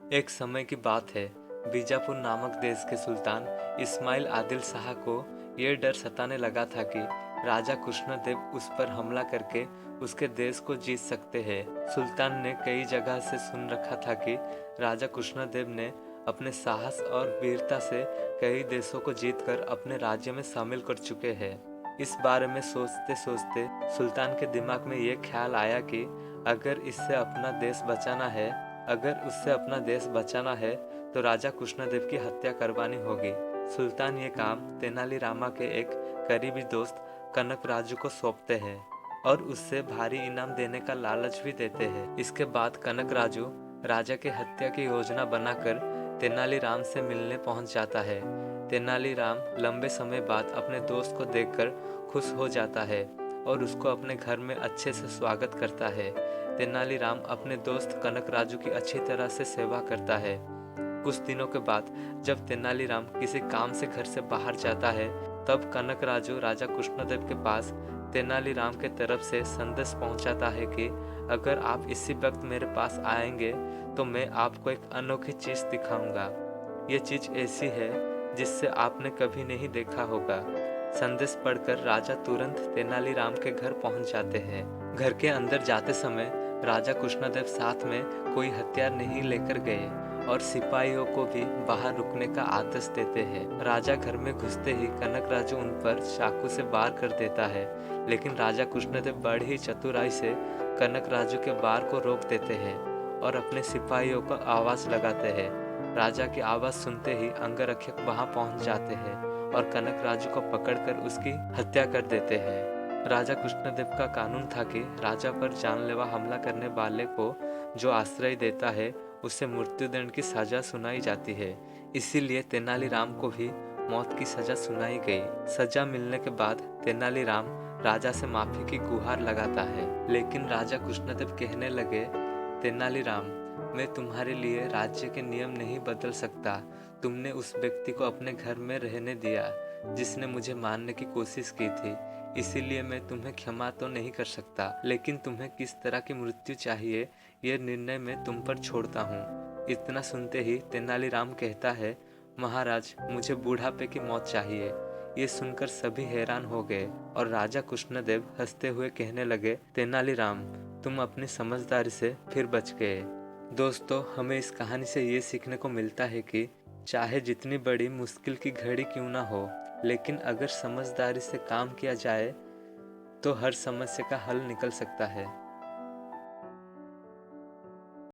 एक समय की बात है। बीजापुर नामक देश के सुल्तान इस्माइल आदिल शाह को यह डर सताने लगा था कि राजा कृष्णदेव उस पर हमला करके उसके देश को जीत सकते हैं। सुल्तान ने कई जगह से सुन रखा था कि राजा कृष्णदेव ने अपने साहस और वीरता से कई देशों को जीतकर अपने राज्य में शामिल कर चुके हैं। इस बारे में सोचते सोचते सुल्तान के दिमाग में यह ख्याल आया कि अगर इससे अपना देश बचाना है अगर उससे अपना देश बचाना है तो राजा कृष्णदेव की हत्या करवानी होगी। सुल्तान ये काम तेनाली रामा के एक करीबी दोस्त कनक राजू को सौंपते हैं और उससे भारी इनाम देने का लालच भी देते हैं। इसके बाद कनक राजू राजा के हत्या की योजना बनाकर तेनालीराम से मिलने पहुंच जाता है। तेनालीराम लंबे समय बाद अपने दोस्त को देखकर खुश हो जाता है और उसको अपने घर में अच्छे से स्वागत करता है। तेनालीराम अपने दोस्त कनक राजू की अच्छी तरह से सेवा करता है। कुछ दिनों के बाद जब तेनालीराम किसी काम से घर से बाहर जाता है तब कनक राजू राजा कृष्णदेव के पास तेनालीराम के तरफ से संदेश पहुंचाता है कि अगर आप इसी वक्त मेरे पास आएंगे तो मैं आपको एक अनोखी चीज दिखाऊंगा। ये चीज ऐसी है जिससे आपने कभी नहीं देखा होगा। संदेश पढ़कर राजा तुरंत तेनालीराम के घर पहुंच जाते हैं। घर के अंदर जाते समय राजा कृष्णदेव साथ में कोई हथियार नहीं लेकर गए और सिपाहियों को भी बाहर रुकने का आदेश देते हैं। राजा घर में घुसते ही कनक राजू उन पर चाकू से वार कर देता है, लेकिन राजा कृष्णदेव बड़ी ही चतुराई से कनक राजू के वार को रोक देते हैं और अपने सिपाहियों को आवाज लगाते हैं। राजा की आवाज सुनते ही अंगरक्षक वहां पहुंच जाते हैं और कनक राजू को पकड़कर उसकी हत्या कर देते हैं। राजा कृष्णदेव का कानून था कि राजा पर जानलेवा हमला करने वाले को जो आश्रय देता है उसे मृत्युदंड की सजा सुनाई जाती है। इसीलिए तेनालीराम को भी मौत की सजा सुनाई गई। सजा मिलने के बाद तेनालीराम राजा से माफी की गुहार लगाता है, लेकिन राजा कृष्णदेव कहने लगे, तेनालीराम, मैं तुम्हारे लिए राज्य के नियम नहीं बदल सकता। तुमने उस व्यक्ति को अपने घर में रहने दिया जिसने मुझे मारने की कोशिश की थी, इसीलिए मैं तुम्हें क्षमा तो नहीं कर सकता, लेकिन तुम्हें किस तरह की मृत्यु चाहिए यह निर्णय मैं तुम पर छोड़ता हूँ। इतना सुनते ही तेनालीराम कहता है, महाराज, मुझे बुढ़ापे की मौत चाहिए। ये सुनकर सभी हैरान हो गए और राजा कृष्णदेव हंसते हुए कहने लगे, तेनालीराम, तुम अपनी समझदारी से फिर बच गए। दोस्तों, हमें इस कहानी से ये सीखने को मिलता है कि चाहे जितनी बड़ी मुश्किल की घड़ी क्यों ना हो, लेकिन अगर समझदारी से काम किया जाए तो हर समस्या का हल निकल सकता है।